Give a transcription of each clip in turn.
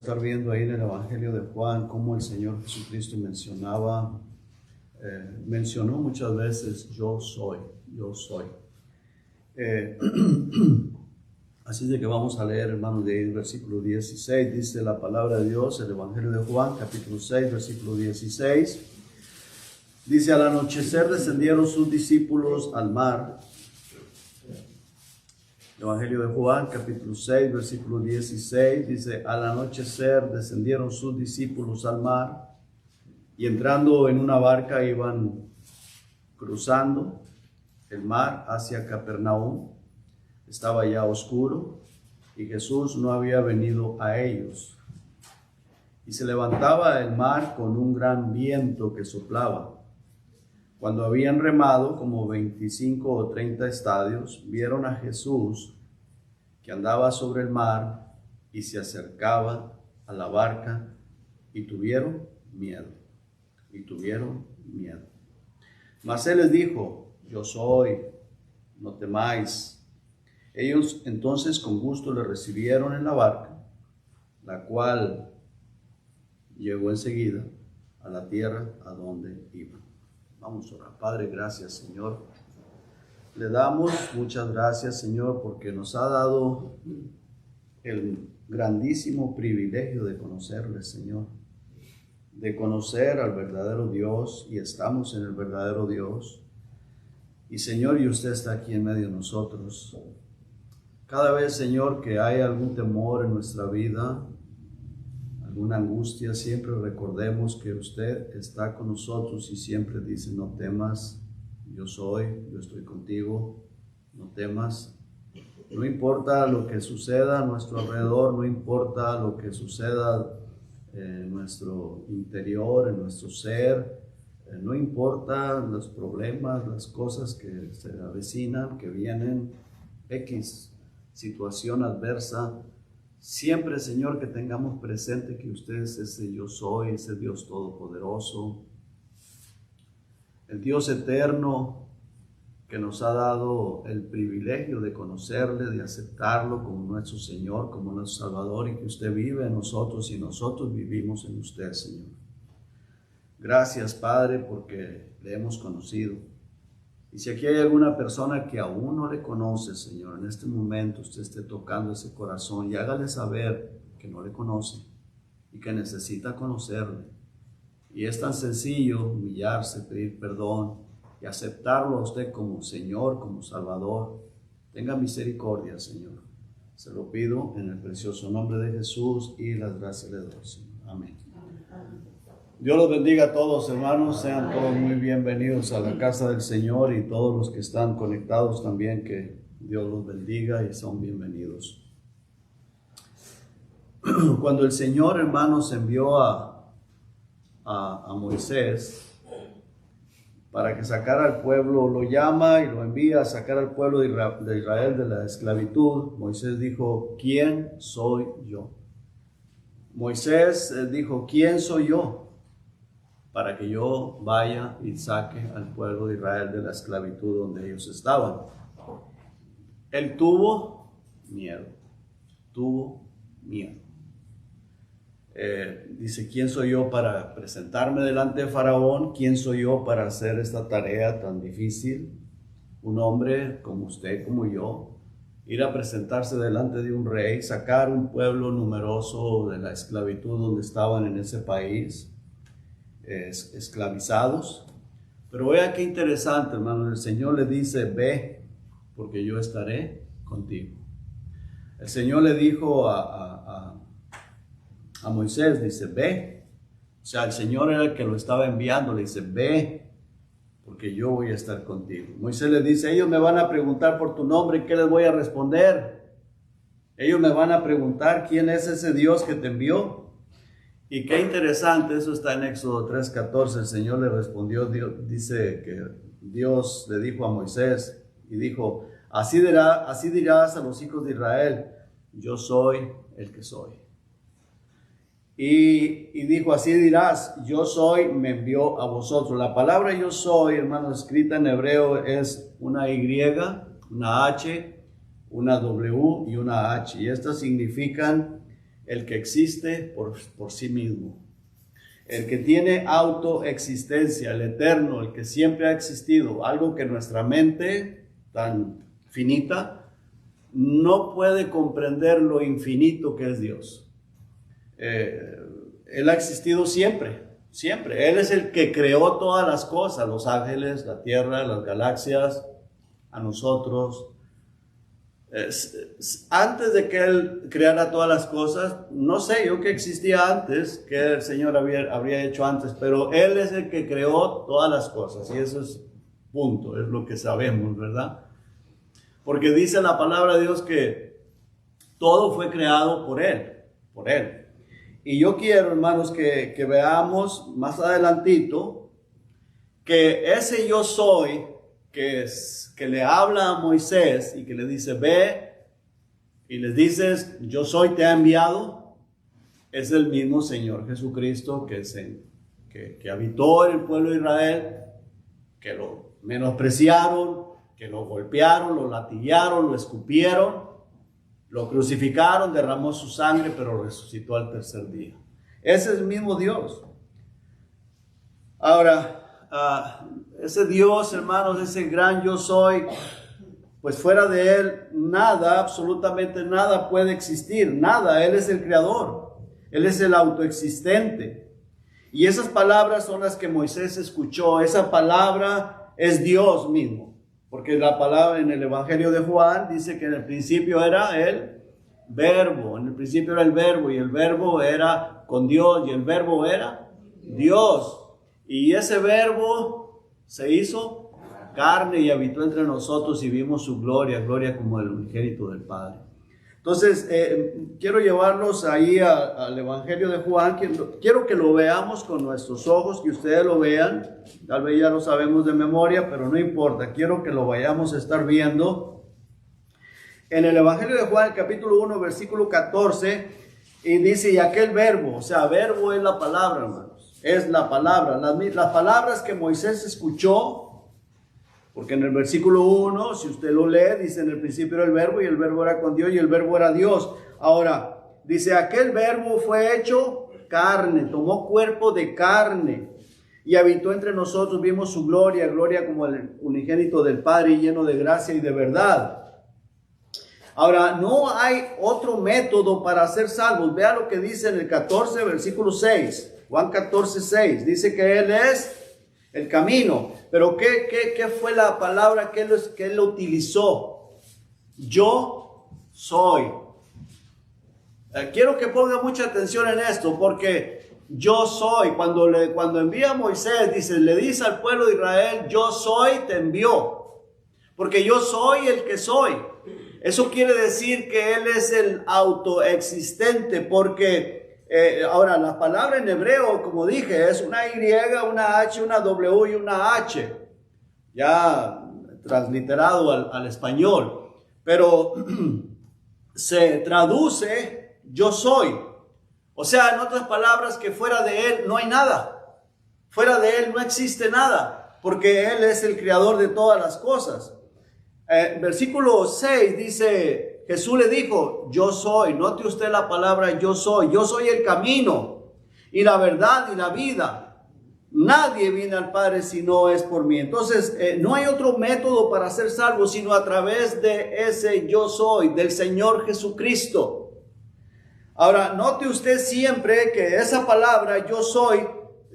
Estar viendo ahí en el Evangelio de Juan cómo el Señor Jesucristo mencionó muchas veces yo soy. Así de que vamos a leer, hermanos, de ahí el versículo 16, dice la palabra de Dios, el Evangelio de Juan, capítulo 6, versículo 16. Dice, al anochecer descendieron sus discípulos al mar. Evangelio de Juan, capítulo 6, versículo 16, dice, al anochecer descendieron sus discípulos al mar y entrando en una barca iban cruzando el mar hacia Capernaum. Estaba ya oscuro y Jesús no había venido a ellos. Y se levantaba el mar con un gran viento que soplaba. Cuando habían remado como 25 o 30 estadios, vieron a Jesús que andaba sobre el mar y se acercaba a la barca y tuvieron miedo. Mas él les dijo, yo soy, no temáis. Ellos entonces con gusto le recibieron en la barca, la cual llegó enseguida a la tierra a donde iban. Vamos a orar. Padre, gracias, Señor. Le damos muchas gracias, Señor, porque nos ha dado el grandísimo privilegio de conocerle, Señor. De conocer al verdadero Dios, y estamos en el verdadero Dios. Y, Señor, y usted está aquí en medio de nosotros. Cada vez, Señor, que hay algún temor en nuestra vida, alguna angustia, siempre recordemos que usted está con nosotros y siempre dice, no temas, yo estoy contigo, no temas. No importa lo que suceda a nuestro alrededor, no importa lo que suceda en nuestro interior, en nuestro ser, no importa los problemas, las cosas que se avecinan, que vienen, X situación adversa. Siempre, Señor, que tengamos presente que usted es ese yo soy, ese Dios todopoderoso, el Dios eterno que nos ha dado el privilegio de conocerle, de aceptarlo como nuestro Señor, como nuestro Salvador, y que usted vive en nosotros y nosotros vivimos en usted, Señor. Gracias, Padre, porque le hemos conocido. Y si aquí hay alguna persona que aún no le conoce, Señor, en este momento usted esté tocando ese corazón y hágale saber que no le conoce y que necesita conocerle. Y es tan sencillo humillarse, pedir perdón y aceptarlo a usted como Señor, como Salvador. Tenga misericordia, Señor. Se lo pido en el precioso nombre de Jesús y las gracias le doy, Señor. Amén. Dios los bendiga a todos, hermanos. Sean todos muy bienvenidos a la casa del Señor, y todos los que están conectados también, que Dios los bendiga y son bienvenidos. Cuando el Señor, hermanos, envió a Moisés para que sacara al pueblo, lo llama y lo envía a sacar al pueblo de Israel de la esclavitud, Moisés dijo, ¿quién soy yo? Moisés dijo, ¿quién soy yo para que yo vaya y saque al pueblo de Israel de la esclavitud donde ellos estaban? Él tuvo miedo. Dice, ¿quién soy yo para presentarme delante de Faraón? ¿Quién soy yo para hacer esta tarea tan difícil? Un hombre como usted, como yo, ir a presentarse delante de un rey, sacar un pueblo numeroso de la esclavitud donde estaban en ese país, esclavizados. Pero vea qué interesante, hermano. El Señor le dice, ve, porque yo estaré contigo. El Señor le dijo a Moisés, dice, ve. O sea, el Señor era el que lo estaba enviando, le dice, ve, porque yo voy a estar contigo. Moisés le dice, ellos me van a preguntar por tu nombre, ¿qué les voy a responder? Ellos me van a preguntar quién es ese Dios que te envió. Y qué interesante, eso está en Éxodo 3:14, el Señor le respondió, dice que Dios le dijo a Moisés, y dijo, así dirás a los hijos de Israel, yo soy el que soy. Y dijo, así dirás, yo soy, me envió a vosotros. La palabra yo soy, hermano, escrita en hebreo es una Y, una H, una W y una H. Y estas significan el que existe por sí mismo, el que tiene autoexistencia, el eterno, el que siempre ha existido, algo que nuestra mente tan finita no puede comprender lo infinito que es Dios. Él ha existido siempre, siempre. Él es el que creó todas las cosas, los ángeles, la tierra, las galaxias, a nosotros. Antes de que Él creara todas las cosas, no sé yo qué existía antes, que el Señor habría hecho antes, pero Él es el que creó todas las cosas, y eso es punto, es lo que sabemos, ¿verdad? Porque dice la palabra de Dios que todo fue creado por Él, por Él. Y yo quiero, hermanos, que veamos más adelantito que ese yo soy que le habla a Moisés y que le dice, ve y les dices, yo soy, te ha enviado, es el mismo Señor Jesucristo que habitó en el pueblo de Israel, que lo menospreciaron, que lo golpearon, lo latillaron, lo escupieron, lo crucificaron, derramó su sangre, pero resucitó al tercer día. Ese es el mismo Dios. Ahora, ese Dios, hermanos, ese gran yo soy, pues fuera de Él nada, absolutamente nada puede existir, nada. Él es el creador, Él es el autoexistente. Y esas palabras son las que Moisés escuchó. Esa palabra es Dios mismo, porque la palabra en el Evangelio de Juan dice que en el principio era el verbo, en el principio era el verbo, y el verbo era con Dios, y el verbo era Dios. Y ese verbo se hizo carne y habitó entre nosotros y vimos su gloria, gloria como el unigénito del Padre. Entonces, quiero llevarlos ahí al Evangelio de Juan. Quiero que lo veamos con nuestros ojos, que ustedes lo vean. Tal vez ya lo sabemos de memoria, pero no importa. Quiero que lo vayamos a estar viendo. En el Evangelio de Juan, capítulo 1, versículo 14, y dice, y aquel verbo, o sea, verbo es la palabra, hermanos. Es la palabra, las palabras que Moisés escuchó, porque en el versículo 1, si usted lo lee, dice en el principio era el verbo y el verbo era con Dios y el verbo era Dios. Ahora, dice aquel verbo fue hecho carne, tomó cuerpo de carne y habitó entre nosotros, vimos su gloria, gloria como el unigénito del Padre lleno de gracia y de verdad. Ahora, no hay otro método para ser salvos. Vea lo que dice en el 14, versículo 6. Juan 14, 6. Dice que Él es el camino. Pero ¿qué fue la palabra que Él utilizó? Yo soy. Quiero que ponga mucha atención en esto, porque yo soy. Cuando envía a Moisés, le dice al pueblo de Israel, yo soy, te envió. Porque yo soy el que soy. Eso quiere decir que Él es el autoexistente, porque ahora la palabra en hebreo, como dije, es una Y, una H, una W y una H, ya transliterado al español, pero se traduce yo soy. O sea, en otras palabras, que fuera de Él no hay nada, fuera de Él no existe nada, porque Él es el creador de todas las cosas. Versículo 6 dice, Jesús le dijo, yo soy. Note usted la palabra yo soy el camino y la verdad y la vida. Nadie viene al Padre si no es por mí. Entonces, no hay otro método para ser salvo sino a través de ese yo soy, del Señor Jesucristo. Ahora, note usted siempre que esa palabra yo soy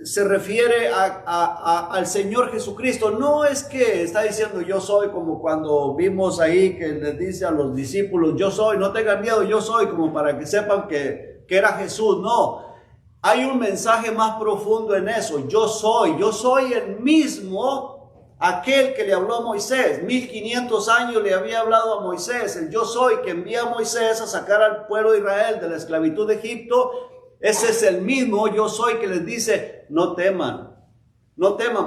se refiere al Señor Jesucristo. No es que está diciendo yo soy como cuando vimos ahí que les dice a los discípulos yo soy, no tengan miedo, yo soy, como para que sepan que era Jesús. No, hay un mensaje más profundo en eso. Yo soy el mismo, aquel que le habló a Moisés. 1500 años le había hablado a Moisés, el yo soy que envía a Moisés a sacar al pueblo de Israel de la esclavitud de Egipto. Ese es el mismo yo soy que les dice, no teman,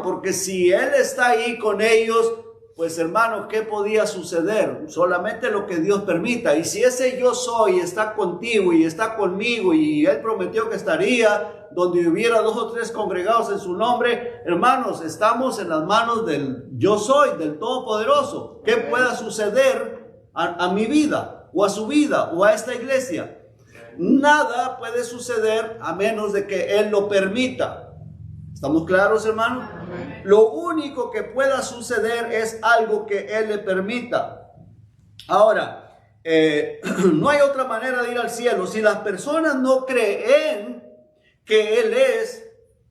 porque si Él está ahí con ellos, pues hermanos, ¿qué podía suceder? Solamente lo que Dios permita. Y si ese yo soy está contigo y está conmigo, y Él prometió que estaría donde hubiera 2 o 3 congregados en su nombre, hermanos, estamos en las manos del yo soy, del Todopoderoso. ¿Qué pueda suceder a mi vida, o a su vida, o a esta iglesia? Nada puede suceder a menos de que Él lo permita. ¿Estamos claros, hermano? Lo único que pueda suceder es algo que Él le permita. Ahora, no hay otra manera de ir al cielo. Si las personas no creen que Él es,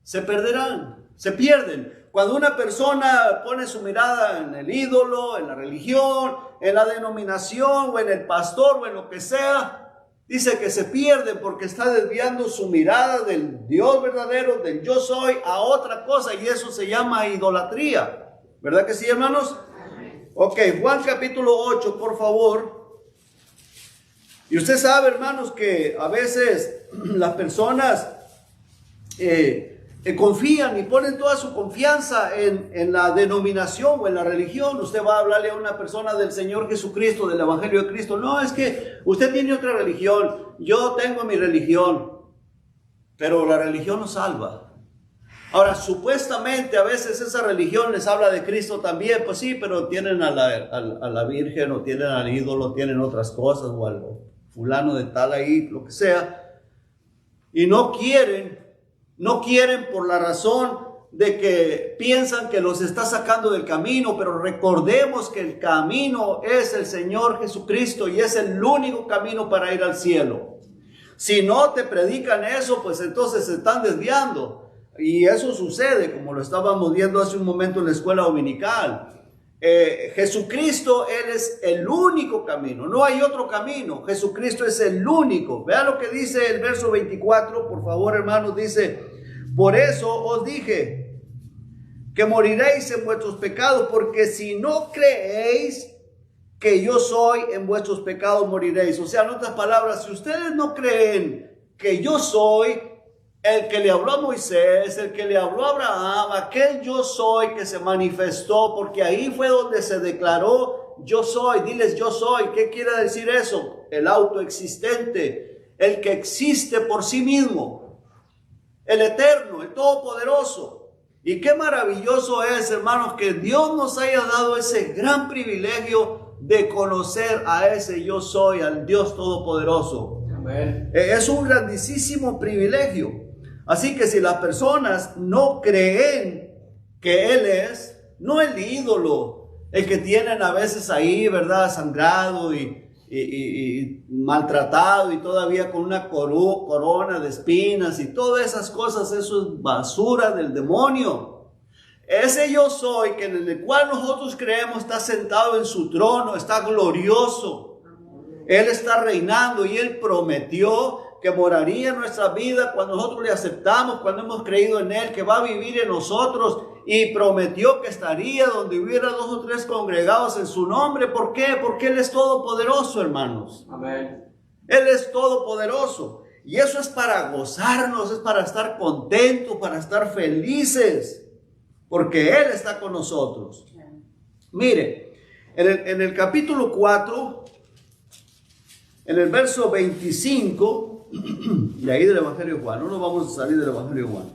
se perderán, se pierden. Cuando una persona pone su mirada en el ídolo, en la religión, en la denominación o en el pastor o en lo que sea, dice que se pierden porque está desviando su mirada del Dios verdadero, del yo soy, a otra cosa, y eso se llama idolatría. ¿Verdad que sí, hermanos? Ok, Juan capítulo 8, por favor. Y usted sabe, hermanos, que a veces las personas confían y ponen toda su confianza en la denominación o en la religión. Usted va a hablarle a una persona del Señor Jesucristo, del Evangelio de Cristo. No, es que usted tiene otra religión, yo tengo mi religión, pero la religión no salva. Ahora, supuestamente a veces esa religión les habla de Cristo también, pues sí, pero tienen a la Virgen o tienen al ídolo, tienen otras cosas o algo, fulano de tal ahí, lo que sea, y no quieren por la razón de que piensan que los está sacando del camino, pero recordemos que el camino es el Señor Jesucristo y es el único camino para ir al cielo. Si no te predican eso, pues entonces se están desviando. Y eso sucede, como lo estábamos viendo hace un momento en la escuela dominical. Jesucristo, Él es el único camino, no hay otro camino. Jesucristo es el único. Vean lo que dice el verso 24, por favor, hermanos, dice: por eso os dije que moriréis en vuestros pecados, porque si no creéis que yo soy, en vuestros pecados moriréis. O sea, en otras palabras, si ustedes no creen que yo soy el que le habló a Moisés, el que le habló a Abraham, aquel yo soy que se manifestó, porque ahí fue donde se declaró yo soy. Diles yo soy. ¿Qué quiere decir eso? El autoexistente, el que existe por sí mismo, el eterno, el todopoderoso. Y qué maravilloso es, hermanos, que Dios nos haya dado ese gran privilegio de conocer a ese yo soy, al Dios todopoderoso. Amén. Es un grandísimo privilegio. Así que si las personas no creen que Él es, no el ídolo, el que tienen a veces ahí, ¿verdad?, sangrado y maltratado y todavía con una corona de espinas y todas esas cosas, eso es basura del demonio. Ese yo soy, que en el cual nosotros creemos, está sentado en su trono, está glorioso. Él está reinando y Él prometió que moraría en nuestra vida cuando nosotros le aceptamos, cuando hemos creído en Él, que va a vivir en nosotros, y prometió que estaría donde hubiera 2 o 3 congregados en su nombre. ¿Por qué? Porque Él es todopoderoso, hermanos. Amén. Él es todopoderoso. Y eso es para gozarnos, es para estar contentos, para estar felices, porque Él está con nosotros. Mire, en el capítulo 4, en el verso 25, de ahí del Evangelio de Juan, no nos vamos a salir del Evangelio de Juan.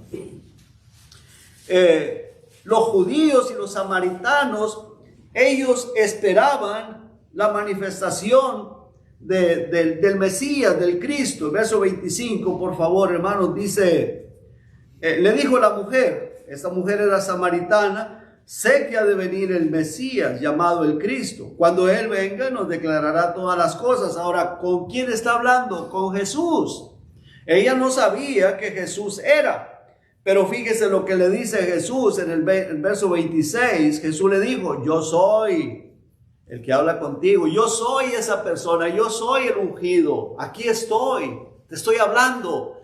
Los judíos y los samaritanos, ellos esperaban la manifestación del Mesías, del Cristo. El verso 25, por favor, hermanos, dice, le dijo la mujer, esta mujer era samaritana: sé que ha de venir el Mesías, llamado el Cristo. Cuando Él venga, nos declarará todas las cosas. Ahora, ¿con quién está hablando? Con Jesús. Ella no sabía que Jesús era. Pero fíjese lo que le dice Jesús en el verso 26. Jesús le dijo: yo soy el que habla contigo. Yo soy esa persona. Yo soy el ungido. Aquí estoy. Te estoy hablando.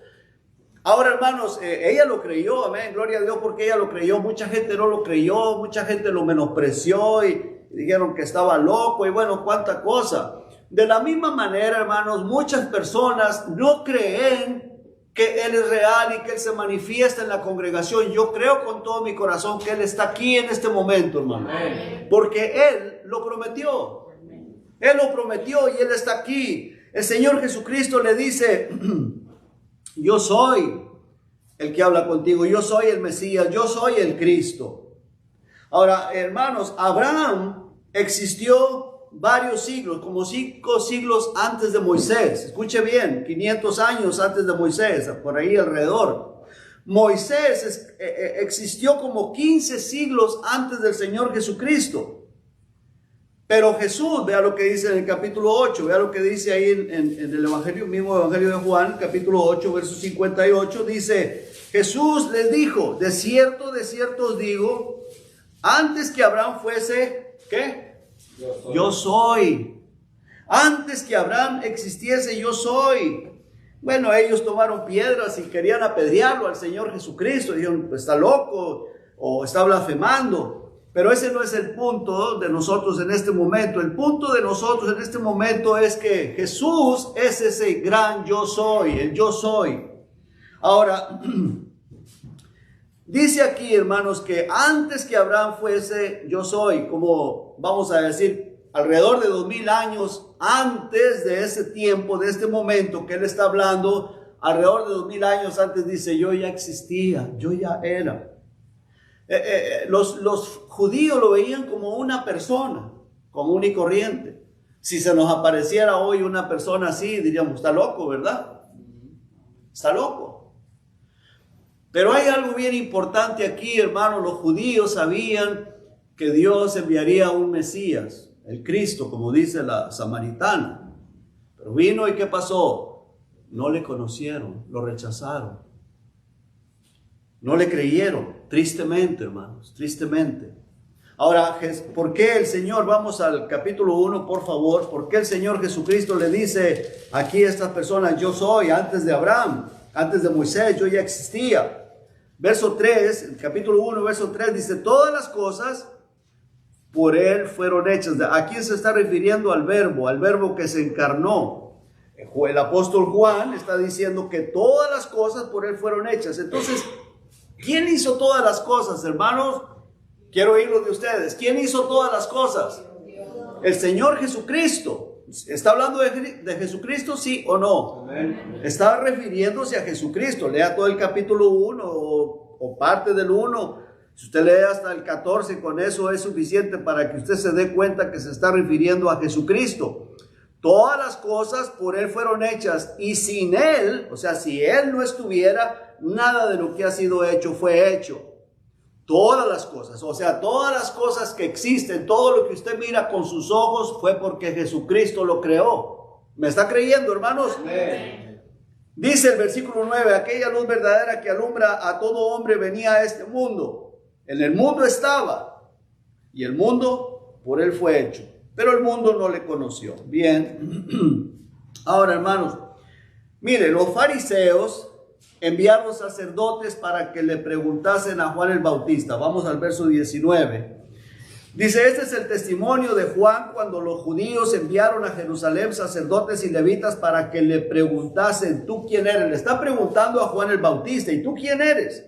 Ahora, hermanos, ella lo creyó, amén, gloria a Dios, porque ella lo creyó. Mucha gente no lo creyó, mucha gente lo menospreció y dijeron que estaba loco y bueno, cuánta cosa. De la misma manera, hermanos, muchas personas no creen que Él es real y que Él se manifiesta en la congregación. Yo creo con todo mi corazón que Él está aquí en este momento, hermano, porque Él lo prometió. Él lo prometió y Él está aquí. El Señor Jesucristo le dice: yo soy el que habla contigo, yo soy el Mesías, yo soy el Cristo. Ahora, hermanos, Abraham existió varios siglos, como 5 siglos antes de Moisés. Escuche bien, 500 años antes de Moisés, por ahí alrededor. Moisés existió como 15 siglos antes del Señor Jesucristo. Pero Jesús, vea lo que dice en el capítulo 8, vea lo que dice ahí en el Evangelio, mismo Evangelio de Juan, capítulo 8, verso 58, dice, Jesús les dijo, de cierto os digo, antes que Abraham fuese, ¿qué? Yo soy. Antes que Abraham existiese, yo soy. Bueno, ellos tomaron piedras y querían apedrearlo al Señor Jesucristo. Dijeron, pues está loco o está blasfemando. Pero ese no es el punto de nosotros en este momento. El punto de nosotros en este momento es que Jesús es ese gran yo soy, el yo soy. Ahora, dice aquí, hermanos, que antes que Abraham fuese yo soy, como vamos a decir, alrededor de 2000 años antes de ese tiempo, de este momento que él está hablando, alrededor de 2000 años antes dice, yo ya existía, yo ya era. Los judíos lo veían como una persona común y corriente. Si se nos apareciera hoy una persona así, diríamos, está loco, ¿verdad? Está loco. Pero hay algo bien importante aquí, hermanos. Los judíos sabían que Dios enviaría un Mesías, el Cristo, como dice la samaritana. Pero vino y ¿qué pasó? No le conocieron, lo rechazaron. No le creyeron, tristemente, hermanos, tristemente. Ahora, ¿por qué el Señor, vamos al capítulo 1, por favor, por qué el Señor Jesucristo le dice aquí a estas personas, yo soy, antes de Abraham, antes de Moisés, yo ya existía? Verso 3, el capítulo 1, verso 3, dice, todas las cosas por Él fueron hechas. ¿A quién se está refiriendo? Al verbo que se encarnó. El apóstol Juan está diciendo que todas las cosas por Él fueron hechas. Entonces, ¿quién hizo todas las cosas, hermanos? Quiero oírlo de ustedes. ¿Quién hizo todas las cosas? El Señor Jesucristo. ¿Está hablando de Jesucristo, sí o no? Amén. Está refiriéndose a Jesucristo. Lea todo el capítulo 1 o parte del 1. Si usted lee hasta el 14, con eso es suficiente para que usted se dé cuenta que se está refiriendo a Jesucristo. Todas las cosas por Él fueron hechas y sin Él, o sea, si Él no estuviera, nada de lo que ha sido hecho fue hecho. Todas las cosas, o sea, todas las cosas que existen, todo lo que usted mira con sus ojos fue porque Jesucristo lo creó. ¿Me está creyendo, hermanos? Amén. Dice el versículo 9, aquella luz verdadera que alumbra a todo hombre venía a este mundo. En el mundo estaba y el mundo por Él fue hecho, pero el mundo no le conoció. Bien, ahora, hermanos, mire, los fariseos enviaron sacerdotes para que le preguntasen a Juan el Bautista. Vamos al verso 19. Dice, este es el testimonio de Juan cuando los judíos enviaron a Jerusalén sacerdotes y levitas para que le preguntasen, ¿tú quién eres? Le está preguntando a Juan el Bautista, ¿y tú quién eres?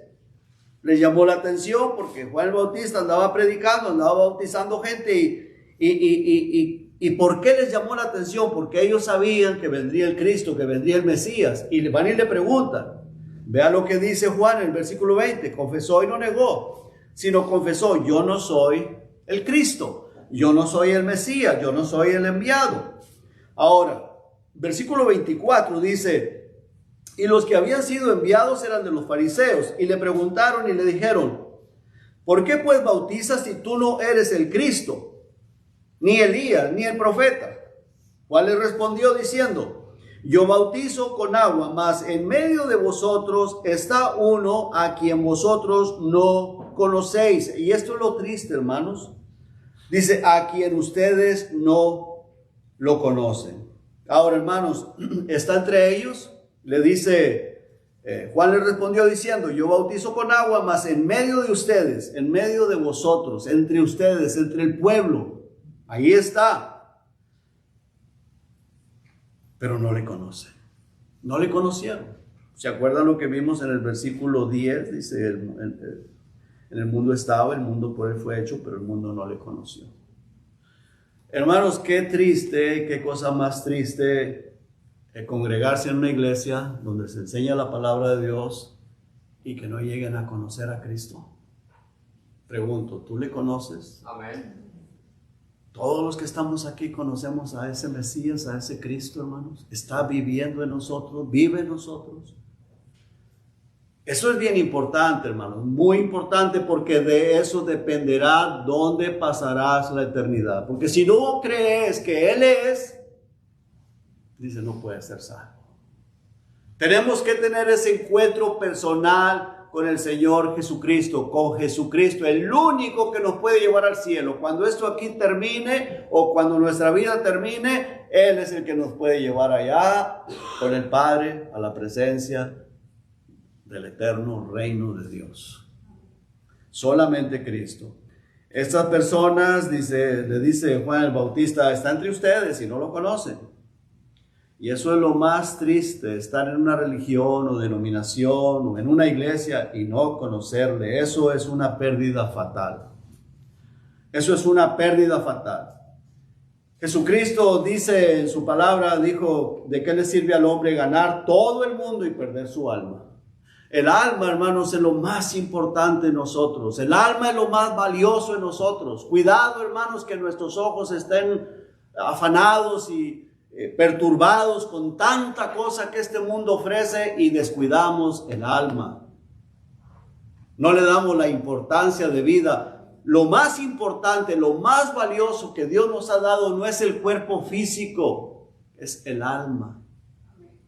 Le llamó la atención porque Juan el Bautista andaba predicando, andaba bautizando gente ¿y por qué les llamó la atención? Porque ellos sabían que vendría el Cristo, que vendría el Mesías, y van y le preguntan. Vea lo que dice Juan en el versículo 20, confesó y no negó, sino confesó, yo no soy el Cristo, yo no soy el Mesías, yo no soy el enviado. Ahora, versículo 24 dice, y los que habían sido enviados eran de los fariseos, y le preguntaron y le dijeron, ¿por qué pues bautizas si tú no eres el Cristo, ni Elías, ni el profeta? Juan le respondió diciendo, yo bautizo con agua, mas en medio de vosotros está uno a quien vosotros no conocéis. Y esto es lo triste, hermanos. Dice, a quien ustedes no lo conocen. Ahora, hermanos, está entre ellos. Le dice, Juan le respondió diciendo, yo bautizo con agua, mas en medio de ustedes, en medio de vosotros, entre ustedes, entre el pueblo, ahí está. Pero no le conocen, no le conocieron. ¿Se acuerdan lo que vimos en el versículo 10? Dice, en el mundo estaba, el mundo por Él fue hecho, pero el mundo no le conoció. Hermanos, qué triste, qué cosa más triste congregarse en una iglesia donde se enseña la palabra de Dios y que no lleguen a conocer a Cristo. Pregunto, ¿tú le conoces? Amén. Todos los que estamos aquí conocemos a ese Mesías, a ese Cristo, hermanos. Está viviendo en nosotros, vive en nosotros. Eso es bien importante, hermanos, muy importante, porque de eso dependerá dónde pasarás la eternidad. Porque si no crees que Él es, dice, no puede ser salvo. Tenemos que tener ese encuentro personal con el Señor Jesucristo, con Jesucristo, el único que nos puede llevar al cielo. Cuando esto aquí termine o cuando nuestra vida termine, Él es el que nos puede llevar allá con el Padre a la presencia del eterno reino de Dios. Solamente Cristo. Estas personas, le dice Juan el Bautista, está entre ustedes y no lo conocen. Y eso es lo más triste, estar en una religión o denominación o en una iglesia y no conocerle. Eso es una pérdida fatal. Eso es una pérdida fatal. Jesucristo dice en su palabra, dijo, ¿de qué le sirve al hombre ganar todo el mundo y perder su alma? El alma, hermanos, es lo más importante en nosotros. El alma es lo más valioso en nosotros. Cuidado, hermanos, que nuestros ojos estén afanados y perturbados con tanta cosa que este mundo ofrece y descuidamos el alma. No le damos la importancia de vida. Lo más importante, lo más valioso que Dios nos ha dado no es el cuerpo físico, es el alma.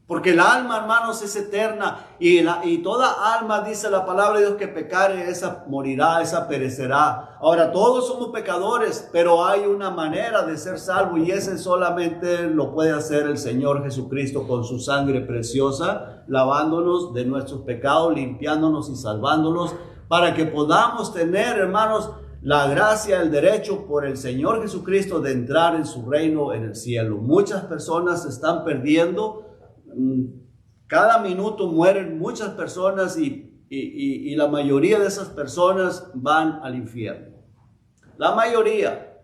Porque el alma, hermanos, es eterna y toda alma, dice la palabra de Dios, que pecare, esa morirá, esa perecerá. Ahora, todos somos pecadores, pero hay una manera de ser salvo y ese solamente lo puede hacer el Señor Jesucristo con su sangre preciosa, lavándonos de nuestros pecados, limpiándonos y salvándonos, para que podamos tener, hermanos, la gracia, el derecho por el Señor Jesucristo de entrar en su reino en el cielo. Muchas personas se están perdiendo. Cada minuto mueren muchas personas y la mayoría de esas personas van al infierno. La mayoría,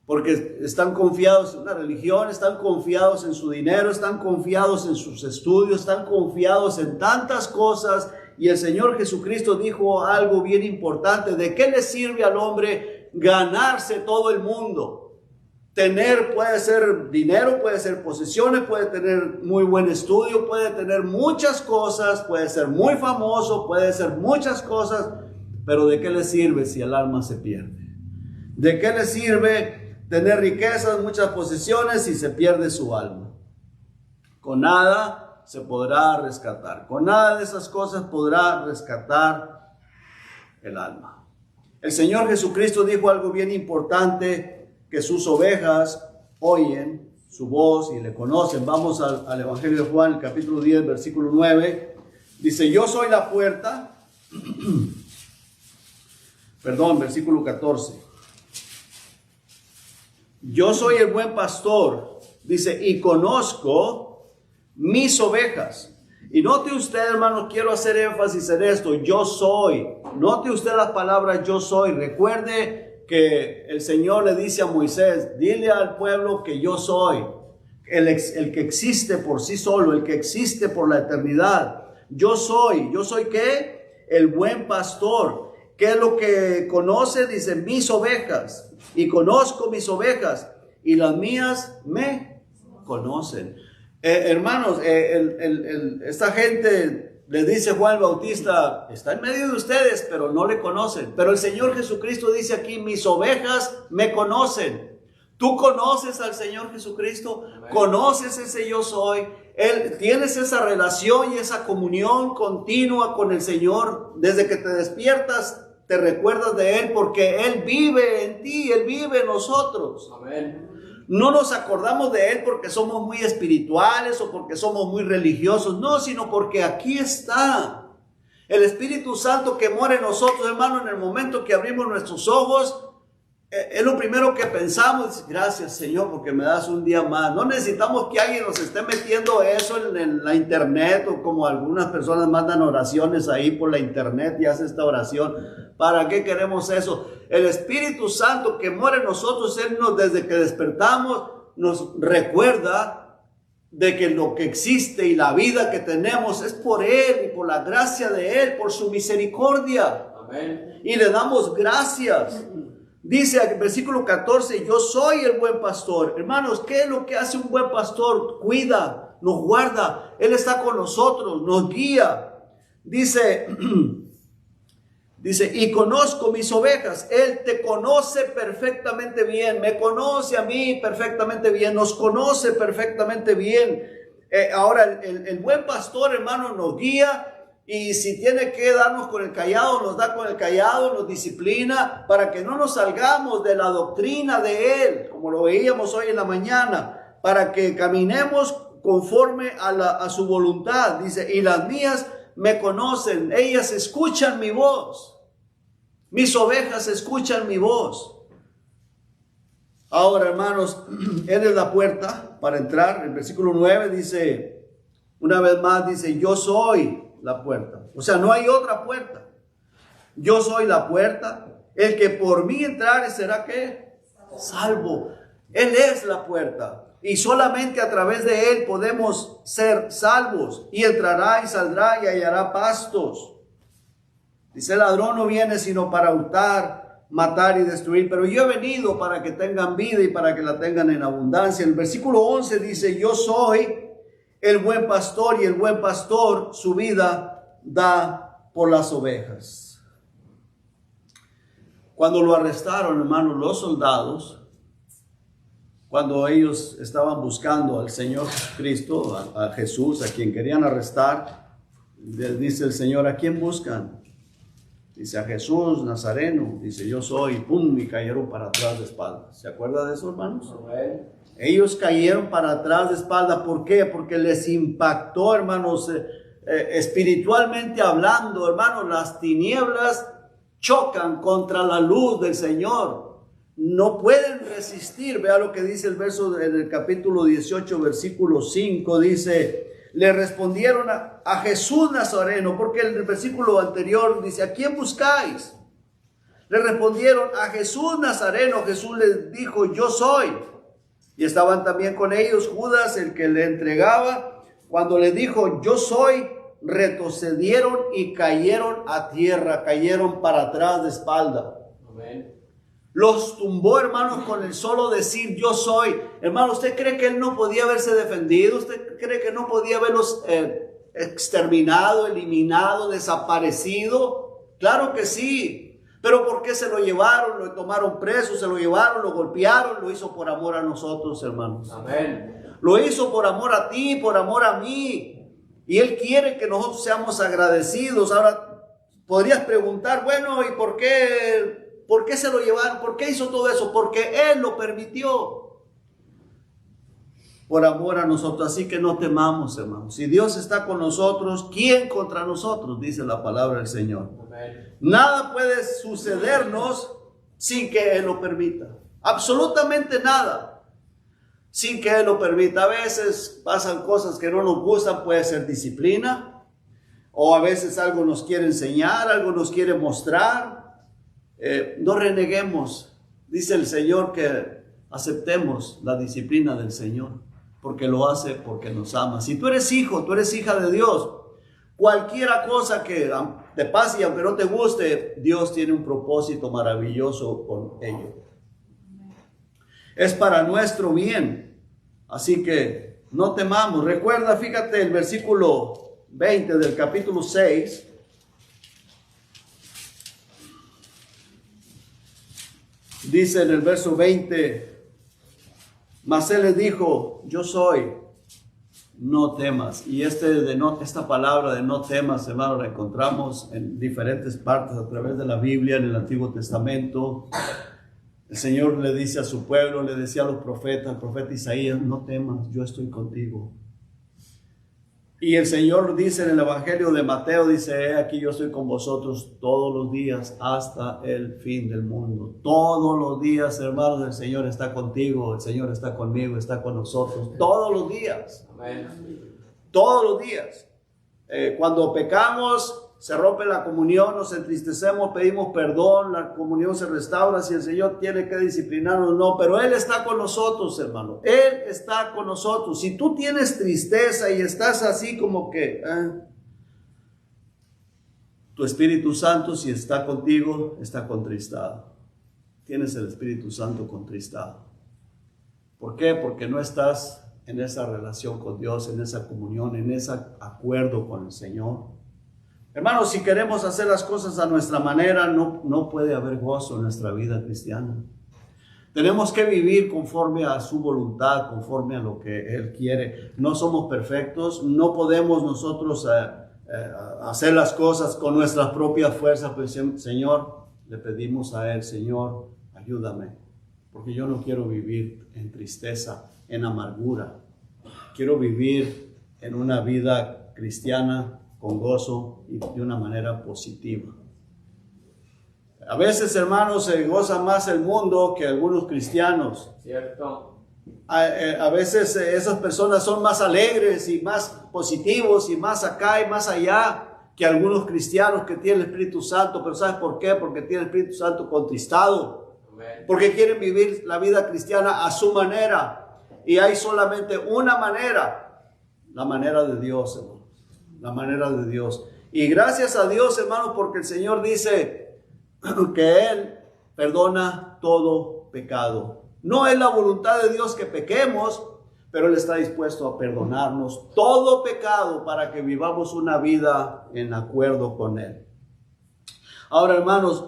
porque están confiados en una religión, están confiados en su dinero, están confiados en sus estudios, están confiados en tantas cosas. Y el Señor Jesucristo dijo algo bien importante: ¿de qué le sirve al hombre ganarse todo el mundo? Tener puede ser dinero, puede ser posesiones, puede tener muy buen estudio, puede tener muchas cosas, puede ser muy famoso, puede ser muchas cosas, pero ¿de qué le sirve si el alma se pierde? ¿De qué le sirve tener riquezas, muchas posesiones si se pierde su alma? Con nada se podrá rescatar, con nada de esas cosas podrá rescatar el alma. El Señor Jesucristo dijo algo bien importante, que sus ovejas oyen su voz y le conocen. Vamos al Evangelio de Juan, el capítulo 10, versículo 9. Dice, yo soy la puerta. Perdón, versículo 14. Yo soy el buen pastor, dice, y conozco mis ovejas. Y note usted, hermano, quiero hacer énfasis en esto, yo soy. Note usted las palabras yo soy. Recuerde que el Señor le dice a Moisés, dile al pueblo que yo soy, el que existe por sí solo, el que existe por la eternidad. Yo soy ¿qué? El buen pastor. ¿Qué es lo que conoce? Dice, mis ovejas, y conozco mis ovejas, y las mías me conocen. Hermanos, esta gente, les dice Juan el Bautista, está en medio de ustedes, pero no le conocen. Pero el Señor Jesucristo dice aquí, mis ovejas me conocen. ¿Tú conoces al Señor Jesucristo? Amén. ¿Conoces ese yo soy? ¿Tienes esa relación y esa comunión continua con el Señor? Desde que te despiertas, te recuerdas de Él, porque Él vive en ti, Él vive en nosotros. Amén. No nos acordamos de Él porque somos muy espirituales o porque somos muy religiosos. No, sino porque aquí está el Espíritu Santo que mora en nosotros, hermano. En el momento que abrimos nuestros ojos, es lo primero que pensamos. Gracias, Señor, porque me das un día más. No necesitamos que alguien nos esté metiendo eso en la internet, o como algunas personas mandan oraciones ahí por la internet y hacen esta oración. ¿Para qué queremos eso? El Espíritu Santo que mora en nosotros, Él desde que despertamos nos recuerda de que lo que existe y la vida que tenemos es por Él y por la gracia de Él, por su misericordia. Amén. Y le damos gracias. Dice en el versículo 14, yo soy el buen pastor. Hermanos, ¿qué es lo que hace un buen pastor? Cuida, nos guarda, Él está con nosotros, nos guía. Dice, y conozco mis ovejas. Él te conoce perfectamente bien, me conoce a mí perfectamente bien, nos conoce perfectamente bien. Ahora, el buen pastor, hermano, nos guía. Y si tiene que darnos con el cayado, nos da con el cayado, nos disciplina para que no nos salgamos de la doctrina de Él, como lo veíamos hoy en la mañana, para que caminemos conforme a su voluntad. Dice, y las mías me conocen, ellas escuchan mi voz, mis ovejas escuchan mi voz. Ahora, hermanos, Él es la puerta para entrar. El versículo 9 dice, una vez más dice, yo soy la puerta. O sea, no hay otra puerta. Yo soy la puerta. El que por mí entrare será ¿qué? Salvo. Él es la puerta. Y solamente a través de Él podemos ser salvos. Y entrará y saldrá y hallará pastos. Dice, el ladrón no viene sino para hurtar, matar y destruir. Pero yo he venido para que tengan vida y para que la tengan en abundancia. El versículo 11 dice, yo soy el buen pastor, y el buen pastor su vida da por las ovejas. Cuando lo arrestaron, hermanos, los soldados, cuando ellos estaban buscando al Señor Jesucristo, a Jesús, a quien querían arrestar, les dice el Señor, ¿a quién buscan? Dice, a Jesús Nazareno. Dice, yo soy, pum, y cayeron para atrás de espaldas. ¿Se acuerda de eso, hermanos? Ellos cayeron para atrás de espalda. ¿Por qué? Porque les impactó, hermanos, espiritualmente hablando, hermanos, las tinieblas chocan contra la luz del Señor. No pueden resistir. Vea lo que dice el verso en el capítulo 18, versículo 5. Dice, le respondieron a Jesús Nazareno, porque en el versículo anterior dice, ¿a quién buscáis? Le respondieron a Jesús Nazareno. Jesús les dijo, yo soy. Y estaban también con ellos Judas, el que le entregaba. Cuando le dijo, yo soy, retrocedieron y cayeron a tierra, cayeron para atrás de espalda. Amén. Los tumbó, hermanos, con el solo decir, yo soy. Hermano, ¿usted cree que él no podía haberse defendido? ¿Usted cree que no podía haberlos exterminado, eliminado, desaparecido? Claro que sí. Pero ¿por qué se lo llevaron? Lo tomaron preso, se lo llevaron, lo golpearon. Lo hizo por amor a nosotros, hermanos. Amén. Lo hizo por amor a ti, por amor a mí. Y Él quiere que nosotros seamos agradecidos. Ahora, podrías preguntar, bueno, ¿y por qué se lo llevaron? ¿Por qué hizo todo eso? Porque Él lo permitió. Por amor a nosotros. Así que no temamos, hermanos. Si Dios está con nosotros, ¿quién contra nosotros? Dice la palabra del Señor. Amén. Nada puede sucedernos sin que Él lo permita. Absolutamente nada. Sin que Él lo permita. A veces pasan cosas que no nos gustan. Puede ser disciplina. O a veces algo nos quiere enseñar. Algo nos quiere mostrar. No reneguemos. Dice el Señor que aceptemos la disciplina del Señor. Porque lo hace porque nos ama. Si tú eres hijo, tú eres hija de Dios. Cualquier cosa que te pase y aunque no te guste, Dios tiene un propósito maravilloso con ello. Es para nuestro bien. Así que no temamos. Recuerda, fíjate el versículo 20 del capítulo 6. Dice en el verso 20, mas Él les dijo, yo soy, no temas. Y esta palabra de no temas, hermano, la encontramos en diferentes partes a través de la Biblia, en el Antiguo Testamento. El Señor le dice a su pueblo, le decía a los profetas, el profeta Isaías, no temas, yo estoy contigo. Y el Señor dice en el Evangelio de Mateo, dice, aquí yo estoy con vosotros todos los días hasta el fin del mundo. Todos los días, hermanos, el Señor está contigo, el Señor está conmigo, está con nosotros. Todos los días. Amén. Todos los días. Cuando pecamos, se rompe la comunión, nos entristecemos, pedimos perdón, la comunión se restaura, si el Señor tiene que disciplinarnos, no, pero Él está con nosotros, hermano, Él está con nosotros. Si tú tienes tristeza y estás así como que, tu Espíritu Santo, si está contigo, está contristado. tienes el Espíritu Santo contristado. ¿Por qué? Porque no estás en esa relación con Dios, en esa comunión, en ese acuerdo con el Señor. Hermanos, si queremos hacer las cosas a nuestra manera, no puede haber gozo en nuestra vida cristiana. Tenemos que vivir conforme a su voluntad, conforme a lo que Él quiere. No somos perfectos, no podemos nosotros hacer las cosas con nuestras propias fuerzas. Pues, Señor, le pedimos a Él, Señor, ayúdame, porque yo no quiero vivir en tristeza, en amargura. Quiero vivir en una vida cristiana con gozo y de una manera positiva. A veces, hermanos, se goza más el mundo que algunos cristianos. Cierto. A veces esas personas son más alegres y más positivos y más acá y más allá que algunos cristianos que tienen el Espíritu Santo. Pero ¿sabes por qué? Porque tienen el Espíritu Santo contristado. Amén. Porque quieren vivir la vida cristiana a su manera. Y hay solamente una manera, la manera de Dios, hermanos. La manera de Dios. Y gracias a Dios, hermanos, porque el Señor dice que Él perdona todo pecado. No es la voluntad de Dios que pequemos, pero Él está dispuesto a perdonarnos todo pecado para que vivamos una vida en acuerdo con Él. Ahora, hermanos,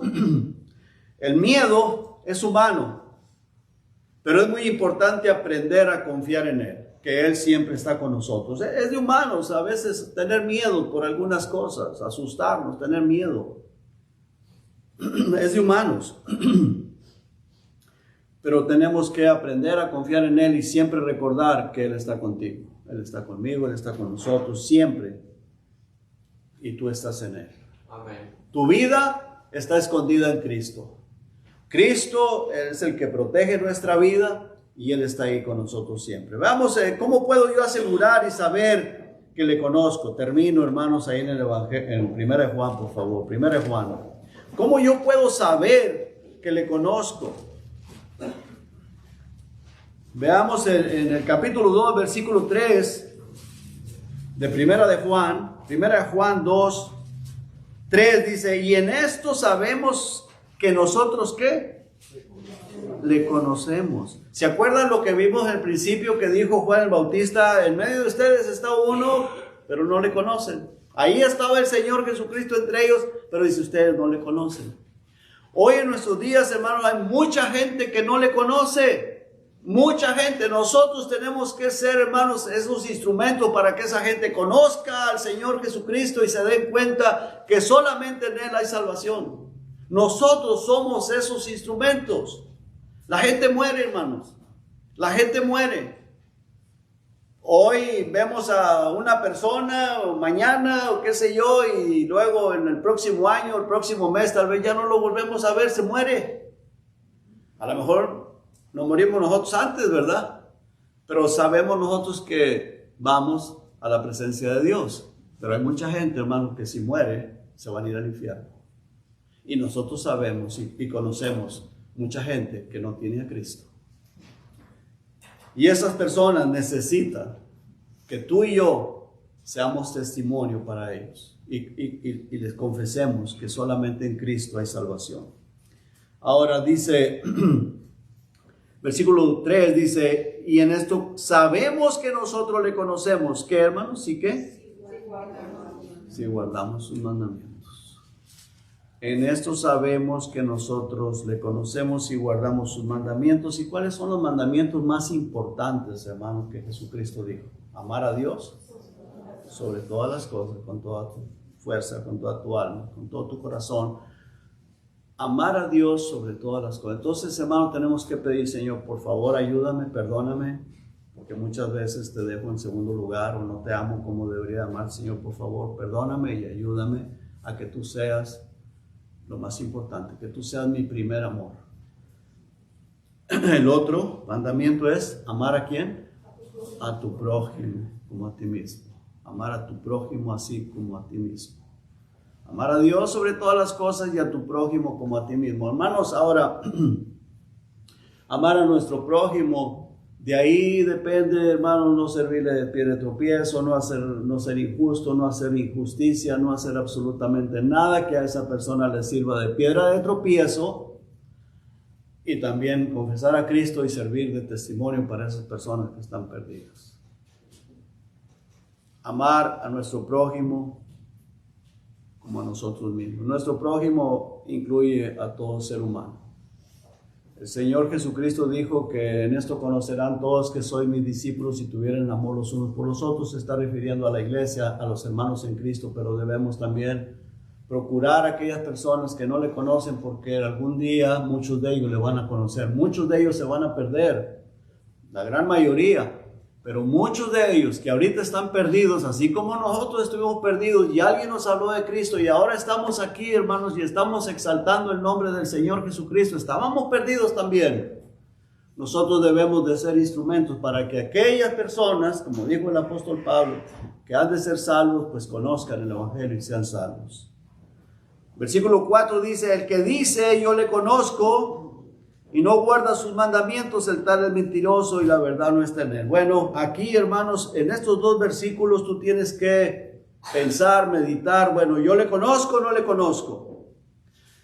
el miedo es humano, pero es muy importante aprender a confiar en Él, que Él siempre está con nosotros. Es de humanos a veces tener miedo por algunas cosas, asustarnos, tener miedo. Es de humanos. Pero tenemos que aprender a confiar en Él y siempre recordar que Él está contigo. Él está conmigo, Él está con nosotros siempre. Y tú estás en Él. Amén. Tu vida está escondida en Cristo. Cristo es el que protege nuestra vida y Él está ahí con nosotros siempre. Veamos, ¿cómo puedo yo asegurar y saber que le conozco? Termino, hermanos, ahí en el Evangelio, en 1 Juan, por favor. 1 Juan. ¿Cómo yo puedo saber que le conozco? Veamos en el capítulo 2, versículo 3 de 1 de Juan. 1 Juan 2, 3 dice, y en esto sabemos que nosotros, ¿qué? Le conocemos. ¿Se acuerdan lo que vimos al principio que dijo Juan el Bautista? En medio de ustedes está uno, pero no le conocen. Ahí estaba el Señor Jesucristo entre ellos, pero dice, ustedes no le conocen. Hoy en nuestros días, hermanos, hay mucha gente que no le conoce. Mucha gente. Nosotros tenemos que ser, hermanos, esos instrumentos para que esa gente conozca al Señor Jesucristo y se den cuenta que solamente en Él hay salvación. Nosotros somos esos instrumentos. La gente muere, hermanos. La gente muere. Hoy vemos a una persona, o mañana, o qué sé yo, y luego en el próximo año, el próximo mes, tal vez ya no lo volvemos a ver, se muere. A lo mejor nos morimos nosotros antes, ¿verdad? Pero sabemos nosotros que vamos a la presencia de Dios. Pero hay mucha gente, hermanos, que si muere, se van a ir al infierno. Y nosotros sabemos y conocemos mucha gente que no tiene a Cristo. Y esas personas necesitan que tú y yo seamos testimonio para ellos y les confesemos que solamente en Cristo hay salvación. Ahora dice, versículo 3 dice, y en esto sabemos que nosotros le conocemos. ¿Qué, hermanos? ¿Sí qué? Si guardamos sus mandamientos. En esto sabemos que nosotros le conocemos y guardamos sus mandamientos. ¿Y cuáles son los mandamientos más importantes, hermanos, que Jesucristo dijo? Amar a Dios sobre todas las cosas, con toda tu fuerza, con toda tu alma, con todo tu corazón. Amar a Dios sobre todas las cosas. Entonces, hermanos, tenemos que pedir, Señor, por favor, ayúdame, perdóname, porque muchas veces te dejo en segundo lugar o no te amo como debería amar. Señor, por favor, perdóname y ayúdame a que tú seas lo más importante, que tú seas mi primer amor. El otro mandamiento es amar ¿a quién? A tu prójimo como a ti mismo. Amar a tu prójimo así como a ti mismo. Amar a Dios sobre todas las cosas y a tu prójimo como a ti mismo. Hermanos, ahora, amar a nuestro prójimo, de ahí depende, hermanos, no servirle de pie de tropiezo, no ser injusto, no hacer injusticia, no hacer absolutamente nada que a esa persona le sirva de piedra de tropiezo, y también confesar a Cristo y servir de testimonio para esas personas que están perdidas. Amar a nuestro prójimo como a nosotros mismos. Nuestro prójimo incluye a todo ser humano. El Señor Jesucristo dijo que en esto conocerán todos que soy mis discípulos si tuvieran amor los unos por los otros. Se está refiriendo a la iglesia, a los hermanos en Cristo, pero debemos también procurar a aquellas personas que no le conocen, porque algún día muchos de ellos le van a conocer. Muchos de ellos se van a perder, la gran mayoría, pero muchos de ellos que ahorita están perdidos, así como nosotros estuvimos perdidos y alguien nos habló de Cristo y ahora estamos aquí, hermanos, y estamos exaltando el nombre del Señor Jesucristo. Estábamos perdidos también. Nosotros debemos de ser instrumentos para que aquellas personas, como dijo el apóstol Pablo, que han de ser salvos, pues conozcan el Evangelio y sean salvos. Versículo 4 dice, el que dice yo le conozco y no guarda sus mandamientos, el tal es mentiroso y la verdad no está en él. Bueno, aquí, hermanos, en estos dos versículos tú tienes que pensar, meditar, bueno, yo le conozco o no le conozco.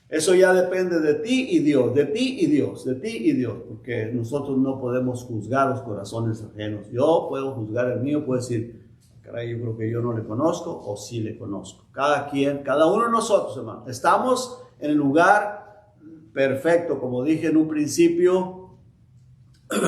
Eso ya depende de ti y Dios, de ti y Dios, de ti y Dios, porque nosotros no podemos juzgar los corazones ajenos. Yo puedo juzgar el mío, puedo decir, caray, yo creo que yo no le conozco o sí le conozco. Cada quien, cada uno de nosotros, hermano, estamos en el lugar perfecto. Como dije en un principio,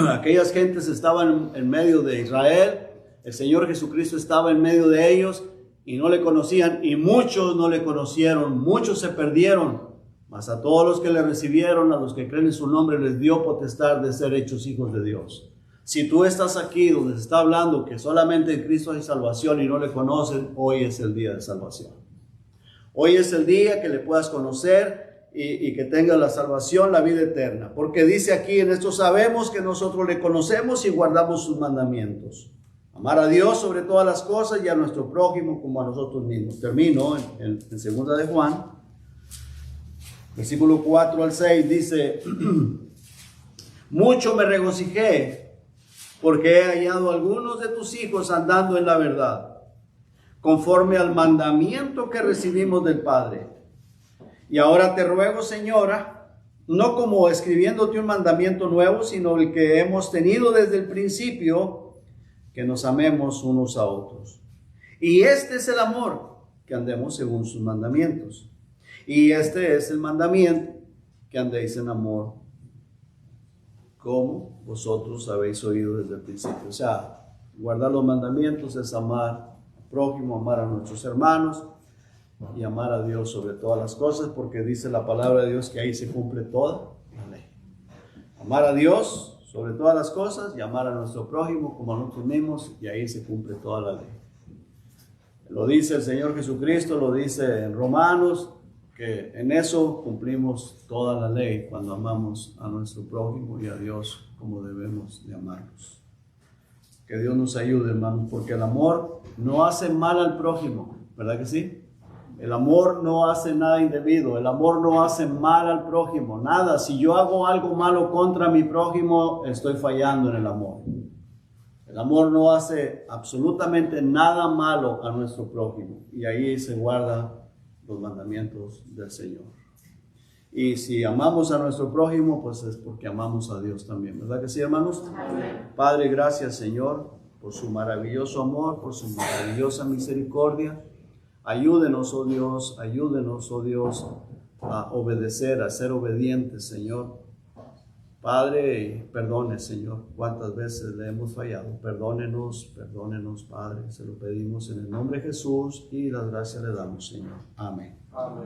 aquellas gentes estaban en medio de Israel, el Señor Jesucristo estaba en medio de ellos y no le conocían, y muchos no le conocieron, muchos se perdieron, mas a todos los que le recibieron, a los que creen en su nombre, les dio potestad de ser hechos hijos de Dios. Si tú estás aquí donde se está hablando que solamente en Cristo hay salvación y no le conocen, hoy es el día de salvación. Hoy es el día que le puedas conocer y que tengas la salvación, la vida eterna. Porque dice aquí, en esto sabemos que nosotros le conocemos y guardamos sus mandamientos. Amar a Dios sobre todas las cosas y a nuestro prójimo como a nosotros mismos. Termino en 2 de Juan, versículo 4 al 6, dice, mucho me regocijé porque he hallado a algunos de tus hijos andando en la verdad, conforme al mandamiento que recibimos del Padre. Y ahora te ruego, Señora, no como escribiéndote un mandamiento nuevo, sino el que hemos tenido desde el principio, que nos amemos unos a otros. Y este es el amor, que andemos según sus mandamientos. Y este es el mandamiento, que andéis en amor, como vosotros habéis oído desde el principio. O sea, guardar los mandamientos es amar al prójimo, amar a nuestros hermanos y amar a Dios sobre todas las cosas, porque dice la palabra de Dios que ahí se cumple toda la ley. Amar a Dios sobre todas las cosas y amar a nuestro prójimo como a nosotros mismos, y ahí se cumple toda la ley. Lo dice el Señor Jesucristo, lo dice en Romanos, que en eso cumplimos toda la ley cuando amamos a nuestro prójimo y a Dios como debemos de amarlos. Que Dios nos ayude, hermanos, porque el amor no hace mal al prójimo, ¿verdad que sí? El amor no hace nada indebido, el amor no hace mal al prójimo, nada. Si yo hago algo malo contra mi prójimo, estoy fallando en el amor. El amor no hace absolutamente nada malo a nuestro prójimo, y ahí se guarda los mandamientos del Señor. Y si amamos a nuestro prójimo, pues es porque amamos a Dios también, ¿verdad que sí, hermanos? Amén. Padre, gracias, Señor, por su maravilloso amor, por su maravillosa misericordia. Ayúdenos, oh Dios, a obedecer, a ser obedientes, Señor. Padre, perdone, Señor, cuántas veces le hemos fallado. Perdónenos, Padre, se lo pedimos en el nombre de Jesús y las gracias le damos, Señor. Amén. Amén.